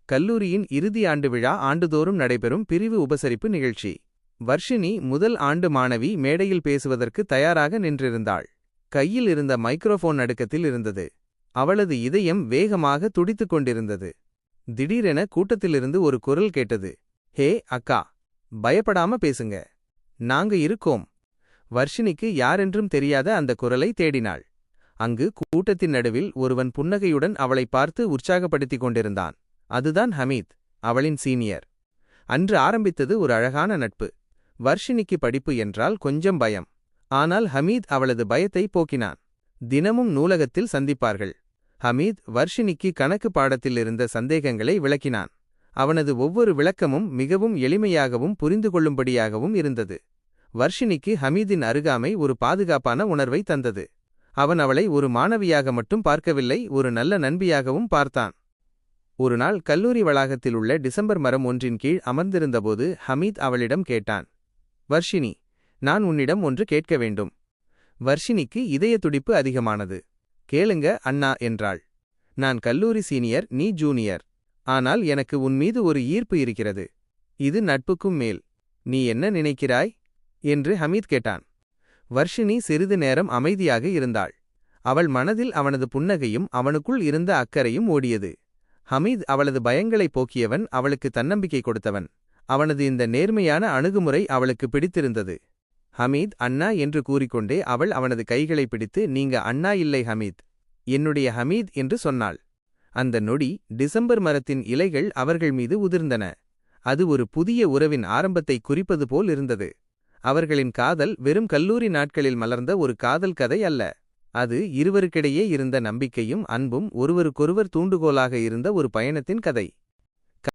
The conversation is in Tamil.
கல்லூரியின் இறுதி ஆண்டு விழா ஆண்டுதோறும் நடைபெறும் பிரிவு உபசரிப்பு நிகழ்ச்சி. வர்ஷினி முதல் ஆண்டு மாணவி மேடையில் பேசுவதற்கு தயாராக நின்றிருந்தாள். கையில் இருந்த மைக்ரோஃபோன் நடுக்கத்தில் இருந்தது. அவளது இதயம் வேகமாக துடித்துக் கொண்டிருந்தது. திடீரென கூட்டத்திலிருந்து ஒரு குரல் கேட்டது. ஹே அக்கா, பயப்படாம பேசுங்க, நாங்க இருக்கோம். வர்ஷினிக்கு யாரென்றும் தெரியாத அந்த குரலை தேடினாள். அங்கு கூட்டத்தின் நடுவில் ஒருவன் புன்னகையுடன் அவளை பார்த்து உற்சாகப்படுத்திக் கொண்டிருந்தான். அதுதான் ஹமீத், அவளின் சீனியர். அன்று ஆரம்பித்தது ஒரு அழகான நட்பு. வர்ஷினிக்கு படிப்பு என்றால் கொஞ்சம் பயம். ஆனால் ஹமீத் அவளது பயத்தை போக்கினான். தினமும் நூலகத்தில் சந்திப்பார்கள். ஹமீத் வர்ஷினிக்கு கணக்கு பாடத்தில் இருந்த சந்தேகங்களை விளக்கினான். அவனது ஒவ்வொரு விளக்கமும் மிகவும் எளிமையாகவும் புரிந்து கொள்ளும்படியாகவும் இருந்தது. வர்ஷினிக்கு ஹமீதின் அருகாமை ஒரு பாதுகாப்பான உணர்வை தந்தது. அவன் அவளை ஒரு மாணவியாக மட்டும் பார்க்கவில்லை, ஒரு நல்ல நண்பியாகவும் பார்த்தான். ஒருநாள் கல்லூரி வளாகத்தில் உள்ள டிசம்பர் மரம் ஒன்றின் கீழ் அமர்ந்திருந்தபோது ஹமீத் அவளிடம் கேட்டான். வர்ஷினி, நான் உன்னிடம் ஒன்று கேட்க வேண்டும். வர்ஷினிக்கு இதய துடிப்பு அதிகமானது. கேளுங்க அண்ணா என்றாள். நான் கல்லூரி சீனியர், நீ ஜூனியர். ஆனால் எனக்கு உன்மீது ஒரு ஈர்ப்பு இருக்கிறது. இது நட்புக்கும் மேல். நீ என்ன நினைக்கிறாய் என்று ஹமீத் கேட்டான். வர்ஷினி சிறிது நேரம் அமைதியாக இருந்தாள். அவள் மனதில் அவனது புன்னகையும் அவனுக்குள் இருந்த அக்கறையும் ஓடியது. ஹமீத் அவளது பயங்களை போக்கியவன், அவளுக்கு தன்னம்பிக்கை கொடுத்தவன். அவனது இந்த நேர்மையான அணுகுமுறை அவளுக்கு பிடித்திருந்தது. ஹமீத் அண்ணா என்று கூறிக்கொண்டே அவள் அவனது கைகளை பிடித்து, நீங்க அண்ணா இல்லை ஹமீத், என்னுடைய ஹமீத் என்று சொன்னாள். அந்த நொடி டிசம்பர் மரத்தின் இலைகள் அவர்கள் மீது உதிர்ந்தன. அது ஒரு புதிய உறவின் ஆரம்பத்தை குறிப்பது போல் இருந்தது. அவர்களின் காதல் வெறும் கல்லூரி நாட்களில் மலர்ந்த ஒரு காதல் கதை அல்ல. அது இருவருக்கிடையே இருந்த நம்பிக்கையும் அன்பும் ஒருவருக்கொருவர் தூண்டுகோலாக இருந்த ஒரு பயணத்தின் கதை.